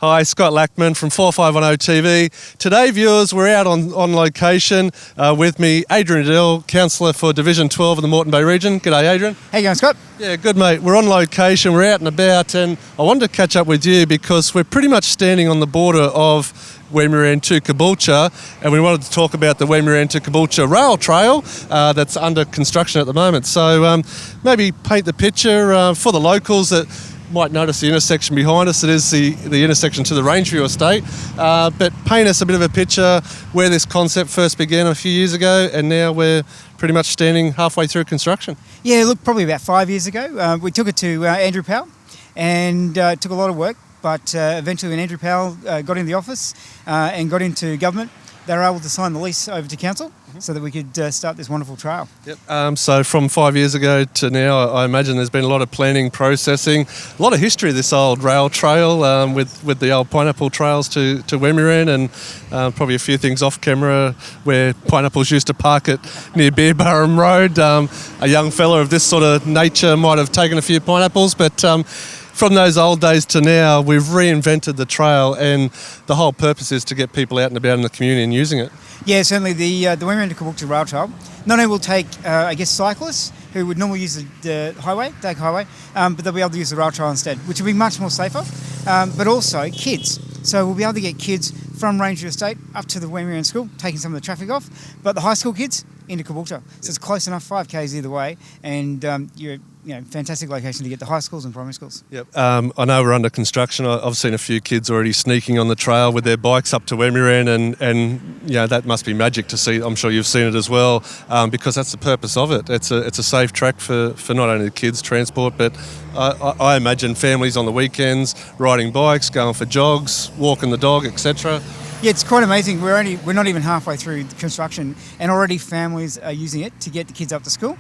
Hi, Scott Lackman from 4510 TV. Today, viewers, we're out on location with me, Adrian Adele, Councillor for Division 12 in the Moreton Bay region. G'day, Adrian. How you going, Scott? Yeah, good, mate. We're on location, we're out and about, and I wanted to catch up with you because we're pretty much standing on the border of Wemuran to Caboolture, and we wanted to talk about the Wemuran to Caboolture rail trail that's under construction at the moment. So maybe paint the picture for the locals that might notice the intersection behind us. It is the intersection to the Rangeview estate, but paint us a bit of a picture where this concept first began a few years ago, and now we're pretty much standing halfway through construction. Yeah, look, probably about 5 years ago. We took it to Andrew Powell, and it took a lot of work, but eventually when Andrew Powell got in the office and got into government, they were able to sign the lease over to council so that we could start this wonderful trail. Yep. So from 5 years ago to now, I imagine there's been a lot of planning, processing, a lot of history of this old rail trail with the old pineapple trails to Wemuran, and probably a few things off camera where pineapples used to park it near Beerburrum Road. A young fella of this sort of nature might have taken a few pineapples, but from those old days to now, we've reinvented the trail, and the whole purpose is to get people out and about in the community and using it. Yeah, certainly the Wemuran to Caboolture rail trail not only will take, cyclists who would normally use the highway, Dag Highway, but they'll be able to use the rail trail instead, which will be much more safer, but also kids. So we'll be able to get kids from Rangeview Estate up to the Wemuran School, taking some of the traffic off, but the high school kids into Caboolture. So it's close enough, 5 k's either way, and you're fantastic location to get to high schools and primary schools. Yep. I know we're under construction. I've seen a few kids already sneaking on the trail with their bikes up to Wemuran, and that must be magic to see. I'm sure you've seen it as well, because that's the purpose of it. It's a safe track for not only the kids' transport, but I imagine families on the weekends riding bikes, going for jogs, walking the dog, etc. Yeah, it's quite amazing. We're not even halfway through the construction, and already families are using it to get the kids up to school.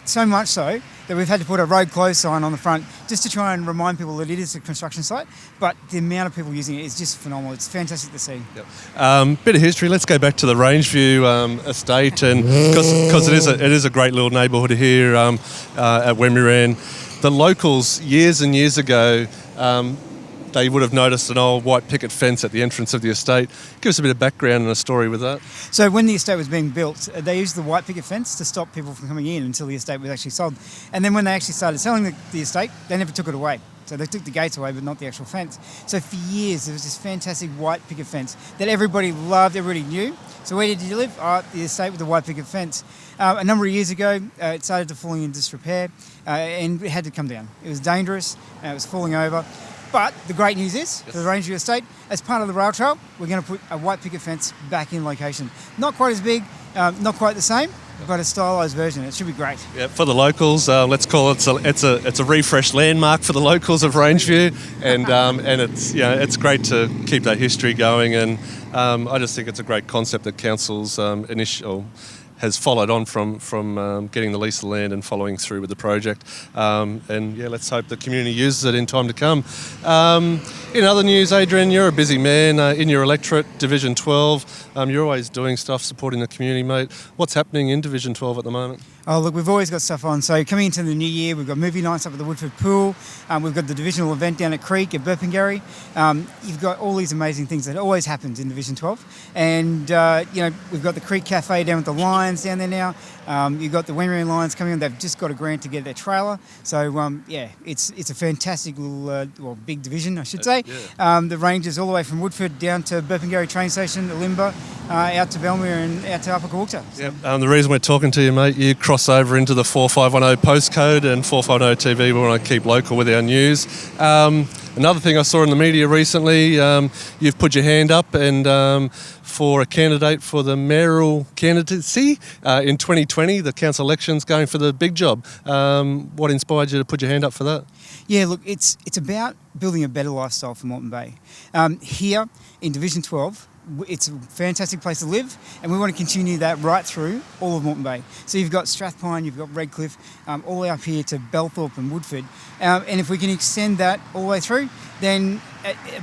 So much so that we've had to put a road closed sign on the front just to try and remind people that it is a construction site. But the amount of people using it is just phenomenal. It's fantastic to see. Yep. Bit of history. Let's go back to the Rangeview estate, and because it is a great little neighbourhood here at Wemuran. The locals years and years ago. They would have noticed an old white picket fence at the entrance of the estate. Give us a bit of background and a story with that. So when the estate was being built, they used the white picket fence to stop people from coming in until the estate was actually sold. And then when they actually started selling the estate, they never took it away. So they took the gates away, but not the actual fence. So for years, there was this fantastic white picket fence that everybody loved, everybody knew. So where did you live? The estate with the white picket fence. A number of years ago, it started to falling into disrepair, and it had to come down. It was dangerous, it was falling over. But the great news is, for the Rangeview Estate, as part of the rail trail, we're going to put a white picket fence back in location. Not quite as big, not quite the same, but a stylised version. It should be great. Yeah, for the locals, let's call it. It's a refreshed landmark for the locals of Rangeview, and it's great to keep that history going. And I just think it's a great concept that council's has followed on from getting the lease of land and following through with the project. Let's hope the community uses it in time to come. In other news, Adrian, you're a busy man in your electorate, Division 12. You're always doing stuff, supporting the community, mate. What's happening in Division 12 at the moment? Oh, look, we've always got stuff on. So coming into the new year, we've got movie nights up at the Woodford Pool. We've got the divisional event down at Creek at Burpengary. You've got all these amazing things that always happens in Division 12. And, we've got the Creek Cafe down with the Lions down there now. You've got the Wemuran Lions coming on. They've just got a grant to get their trailer. So, it's a fantastic little, big division, I should say. Yeah. The ranges all the way from Woodford down to Burpengary train station, Olimba, out to Belmere and out to Upper Caboolture. Yep. The reason we're talking to you, mate, you cross over into the 4510 postcode, and 4510 TV, we want to keep local with our news. Another thing I saw in the media recently, you've put your hand up and for a candidate for the mayoral candidacy in 2020, the council elections, going for the big job. What inspired you to put your hand up for that? Yeah, look, it's about building a better lifestyle for Moreton Bay. Here in Division 12, it's a fantastic place to live, and we want to continue that right through all of Moreton Bay. So you've got Strathpine, you've got Redcliffe, all the way up here to Belthorpe and Woodford. And if we can extend that all the way through, then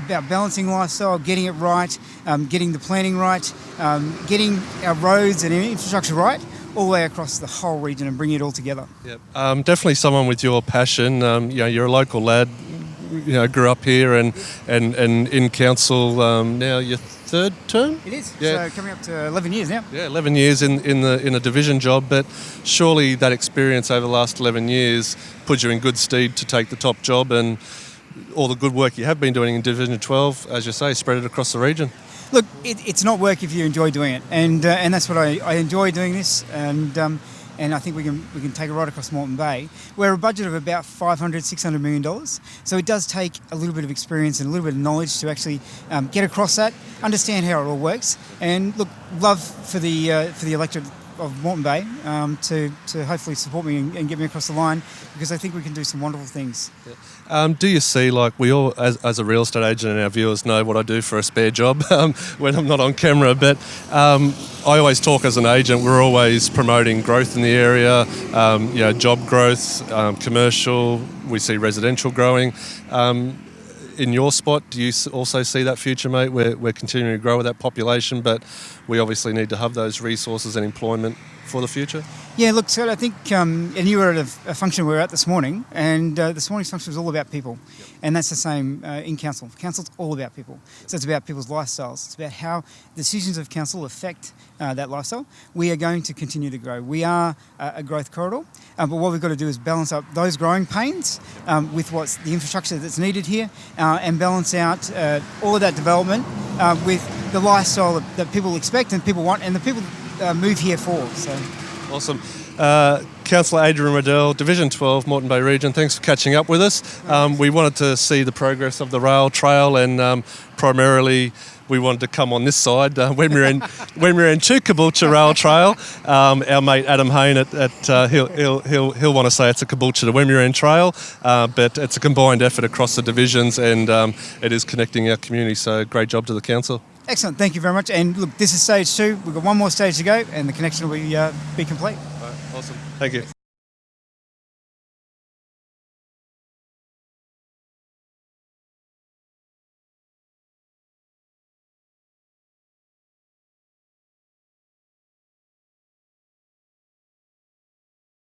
about balancing lifestyle, getting it right, getting the planning right, getting our roads and infrastructure right, all the way across the whole region and bringing it all together. Yep. Definitely someone with your passion. You're a local lad, grew up here and in council now your third term. It is. Yeah. So coming up to 11 years now. Yeah, 11 years in a division job, but surely that experience over the last 11 years puts you in good stead to take the top job, and all the good work you have been doing in Division 12, as you say, spread it across the region. Look, it's not work if you enjoy doing it, and that's what I enjoy doing this, and I think we can take it right across Moreton Bay. We're a budget of about $500-600 million, so it does take a little bit of experience and a little bit of knowledge to actually get across that, understand how it all works, and look, love for the electorate of Moreton Bay to hopefully support me and get me across the line, because I think we can do some wonderful things. Do you see, like we all, as a real estate agent, and our viewers know what I do for a spare job when I'm not on camera, but I always talk as an agent, we're always promoting growth in the area, job growth, commercial, we see residential growing. In your spot, do you also see that future, mate? We're continuing to grow with that population, but we obviously need to have those resources and employment for the future. Yeah, look, Scott, I think, and you were at a function we were at this morning, and this morning's function was all about people. Yep. And that's the same in council. Council's all about people. So it's about people's lifestyles. It's about how decisions of council affect that lifestyle. We are going to continue to grow. We are a growth corridor, but what we've got to do is balance up those growing pains with what's the infrastructure that's needed here, and balance out all of that development with the lifestyle that people expect and people want, and the people move here for. So awesome. Councillor Adrian Riddell, Division 12, Moreton Bay Region, thanks for catching up with us. We wanted to see the progress of the rail trail, and primarily we wanted to come on this side when we're in to Caboolture Rail Trail. Our mate Adam Hayne he'll want to say it's a Caboolture to Wimmera Trail, but it's a combined effort across the divisions, and it is connecting our community. So great job to the council. Excellent, thank you very much. And look, this is stage 2. We've got one more stage to go, and the connection will be complete. All right, awesome. Thank you.